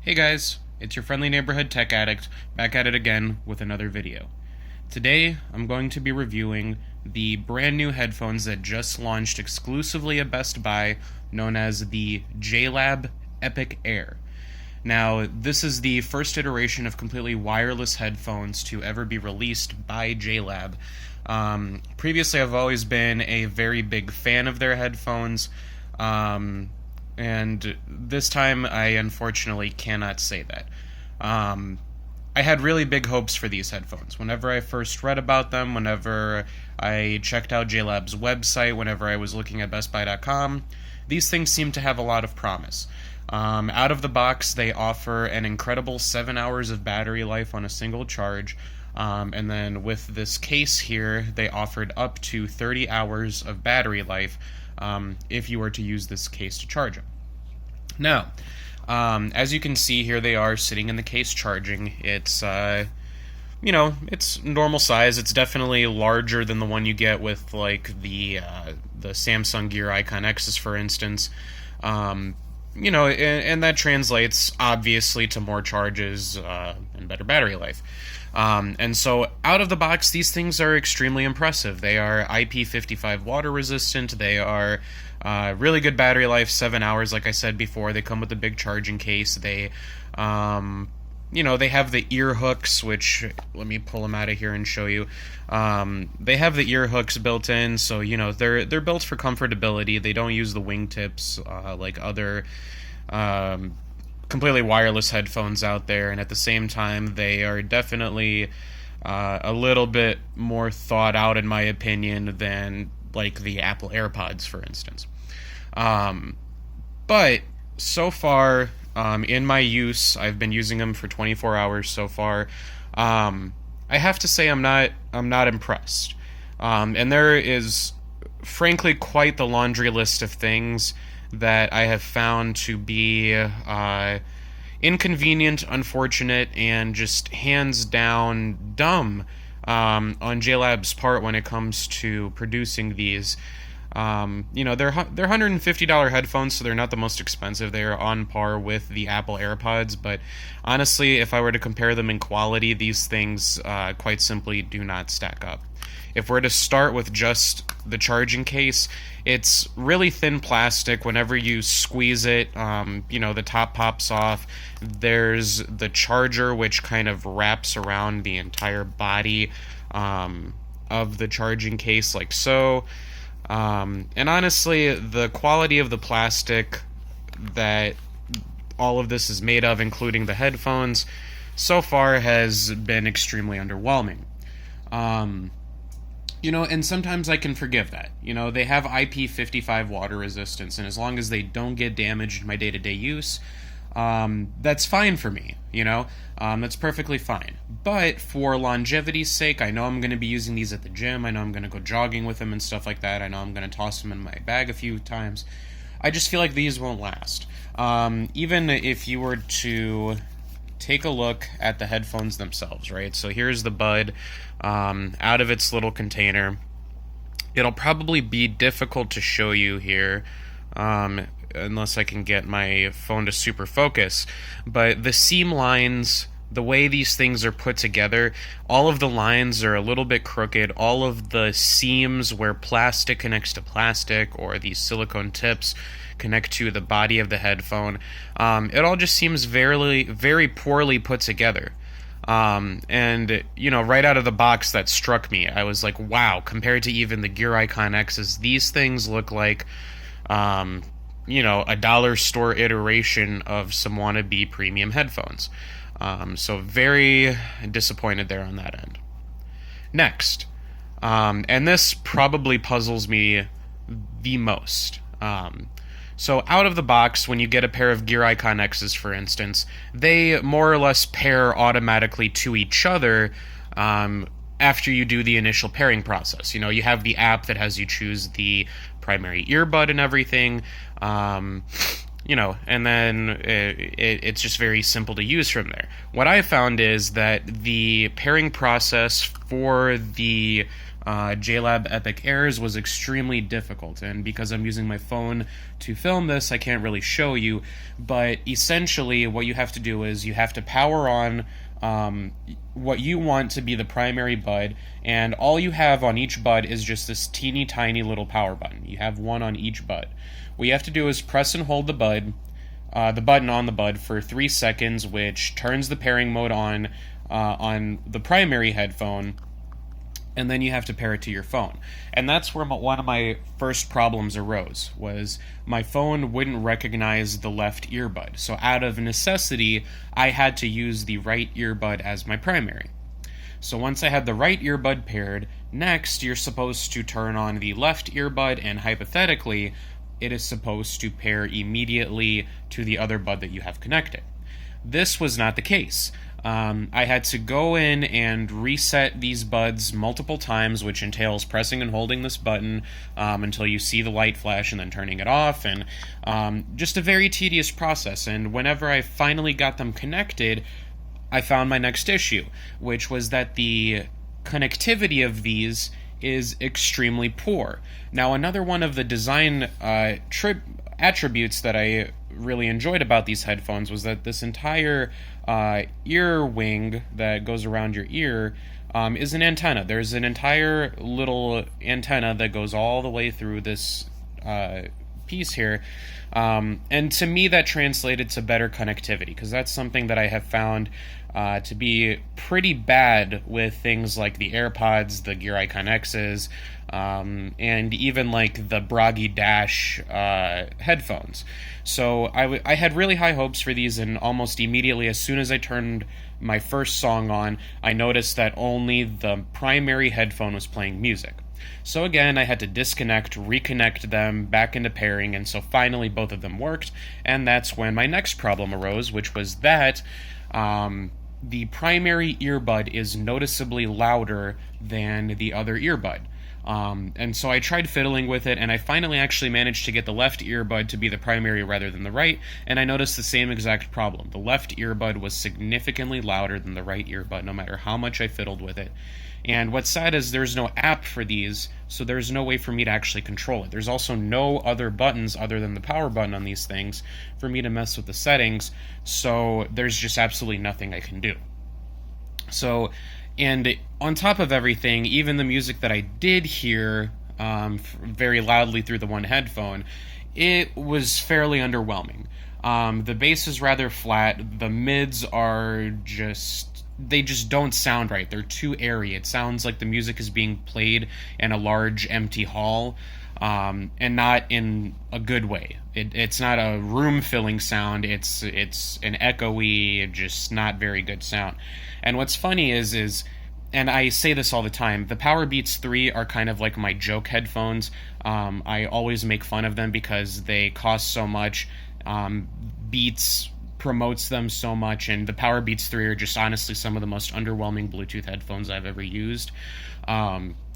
Hey guys, it's your friendly neighborhood tech addict back at it again with another video. Today, I'm going to be reviewing the brand new headphones that just launched exclusively at Best Buy, known as the Jlab Epic Air. Now, this is the first iteration of completely wireless headphones to ever be released by Jlab. Previously, I've always been a very big fan of their headphones, and this time I unfortunately cannot say that. I had really big hopes for these headphones. Whenever I first read about them, whenever I checked out Jlab's website, whenever I was looking at bestbuy.com, these things seem to have a lot of promise. Out of the box, they offer an incredible 7 hours of battery life on a single charge, and then with this case here, they offered up to 30 hours of battery life if you were to use this case to charge them. Now, as you can see here, they are sitting in the case charging. It's, it's normal size. It's definitely larger than the one you get with, like, the Samsung Gear Icon X's, for instance. And that translates, obviously, to more charges and better battery life. And so, out of the box, these things are extremely impressive. They are IP55 water resistant. They are really good battery life, 7 hours, like I said before. They come with a big charging case. They, they have the ear hooks, which, let me pull them out of here and show you. They have the ear hooks built in, so, they're built for comfortability. They don't use the wingtips like other completely wireless headphones out there, and at the same time, they are definitely a little bit more thought out, in my opinion, than like the Apple AirPods, for instance. But so far, in my use, I've been using them for 24 hours so far. I have to say I'm not impressed. And there is, frankly, quite the laundry list of things that I have found to be inconvenient, unfortunate, and just hands down dumb on JLab's part when it comes to producing these. They're $150 headphones, so they're not the most expensive. They are on par with the Apple AirPods, but honestly, if I were to compare them in quality, these things quite simply do not stack up. If we're to start with just the charging case, it's really thin plastic. Whenever you squeeze it, the top pops off. There's the charger, which kind of wraps around the entire body of the charging case, like so. And honestly, the quality of the plastic that all of this is made of, including the headphones, so far has been extremely underwhelming. And sometimes I can forgive that. They have IP55 water resistance, and as long as they don't get damaged in my day-to-day use, that's fine for me, that's perfectly fine. But for longevity's sake, I know I'm going to be using these at the gym. I know I'm going to go jogging with them and stuff like that. I know I'm going to toss them in my bag a few times. I just feel like these won't last. Even if you were to take a look at the headphones themselves, right? So here's the bud out of its little container. It'll probably be difficult to show you here unless I can get my phone to super focus, but the seam lines, the way these things are put together, all of the lines are a little bit crooked. All of the seams where plastic connects to plastic, or these silicone tips connect to the body of the headphone, it all just seems very, very poorly put together. And right out of the box, that struck me. I was like, wow, compared to even the Gear Icon X's, these things look like a dollar store iteration of some wannabe premium headphones. So very disappointed there on that end. Next, and this probably puzzles me the most. So out of the box, when you get a pair of Gear Icon X's, for instance, they more or less pair automatically to each other after you do the initial pairing process. You have the app that has you choose the primary earbud and everything, and then it's just very simple to use from there. What I found is that the pairing process for the Jlab Epic Airs was extremely difficult, and because I'm using my phone to film this, I can't really show you, but essentially what you have to do is you have to power on what you want to be the primary bud, and all you have on each bud is just this teeny tiny little power button. You have one on each bud. What you have to do is press and hold the button on the bud for 3 seconds, which turns the pairing mode on the primary headphone, and then you have to pair it to your phone. And that's where one of my first problems arose, was my phone wouldn't recognize the left earbud. So out of necessity, I had to use the right earbud as my primary. So once I had the right earbud paired, next you're supposed to turn on the left earbud, and hypothetically, it is supposed to pair immediately to the other bud that you have connected. This was not the case. I had to go in and reset these buds multiple times, which entails pressing and holding this button until you see the light flash and then turning it off, and just a very tedious process. And whenever I finally got them connected, I found my next issue, which was that the connectivity of these is extremely poor. Now, another one of the design attributes that I really enjoyed about these headphones was that this entire ear wing that goes around your ear is an antenna. There's an entire little antenna that goes all the way through this piece here, and to me that translated to better connectivity, because that's something that I have found to be pretty bad with things like the AirPods, the Gear Icon X's, and even like the Bragi Dash headphones. So I had really high hopes for these, and almost immediately, as soon as I turned my first song on, I noticed that only the primary headphone was playing music. So again, I had to disconnect, reconnect them back into pairing, and so finally both of them worked, and that's when my next problem arose, which was that the primary earbud is noticeably louder than the other earbud. And so I tried fiddling with it, and I finally actually managed to get the left earbud to be the primary rather than the right, and I noticed the same exact problem. The left earbud was significantly louder than the right earbud, no matter how much I fiddled with it. And what's sad is there's no app for these, so there's no way for me to actually control it. There's also no other buttons other than the power button on these things for me to mess with the settings, so there's just absolutely nothing I can do. So, and on top of everything, even the music that I did hear very loudly through the one headphone, it was fairly underwhelming. The bass is rather flat, the mids are they just don't sound right. They're too airy. It sounds like the music is being played in a large empty hall, and not in a good way. It's not a room-filling sound. It's an echoey, just not very good sound. And what's funny is, and I say this all the time, the Powerbeats 3 are kind of like my joke headphones. I always make fun of them because they cost so much. Beats promotes them so much, and the Powerbeats 3 are just honestly some of the most underwhelming Bluetooth headphones I've ever used.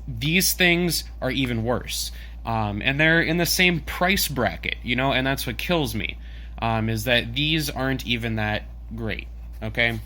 These things are even worse, and they're in the same price bracket, and that's what kills me, is that these aren't even that great, okay?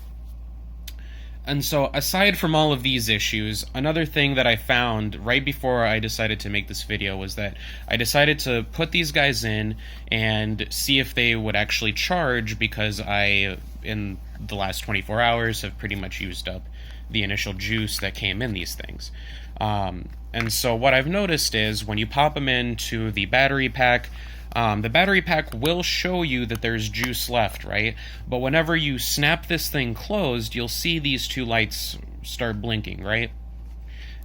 And so, aside from all of these issues, another thing that I found right before I decided to make this video was that I decided to put these guys in and see if they would actually charge, because I, in the last 24 hours, have pretty much used up the initial juice that came in these things. And so what I've noticed is when you pop them into the battery pack will show you that there's juice left, right? But whenever you snap this thing closed, you'll see these two lights start blinking, right?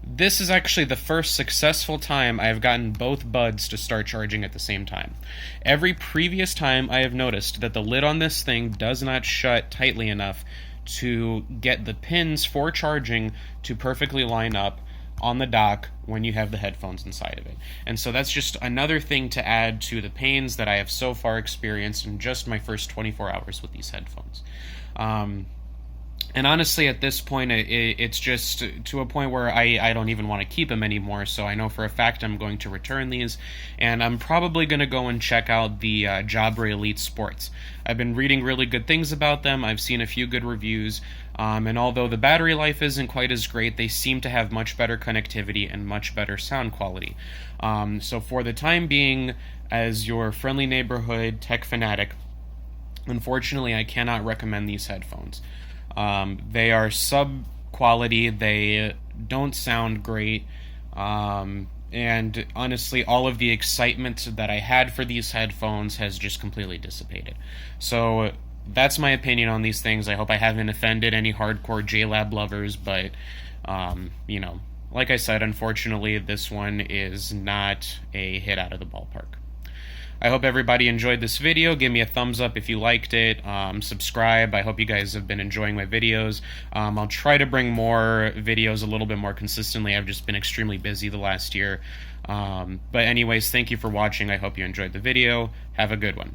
This is actually the first successful time I have gotten both buds to start charging at the same time. Every previous time I have noticed that the lid on this thing does not shut tightly enough to get the pins for charging to perfectly line up on the dock when you have the headphones inside of it. And so that's just another thing to add to the pains that I have so far experienced in just my first 24 hours with these headphones. And honestly, at this point, it's just to a point where I don't even want to keep them anymore. So I know for a fact I'm going to return these, and I'm probably going to go and check out the Jabra Elite Sports. I've been reading really good things about them. I've seen a few good reviews, and although the battery life isn't quite as great, they seem to have much better connectivity and much better sound quality. So for the time being, as your friendly neighborhood tech fanatic, unfortunately, I cannot recommend these headphones. They are sub quality, they don't sound great, and honestly, all of the excitement that I had for these headphones has just completely dissipated. So, that's my opinion on these things. I hope I haven't offended any hardcore JLab lovers, but, like I said, unfortunately, this one is not a hit out of the ballpark. I hope everybody enjoyed this video. Give me a thumbs up if you liked it. Subscribe. I hope you guys have been enjoying my videos. I'll try to bring more videos a little bit more consistently. I've just been extremely busy the last year. But anyways, thank you for watching. I hope you enjoyed the video. Have a good one.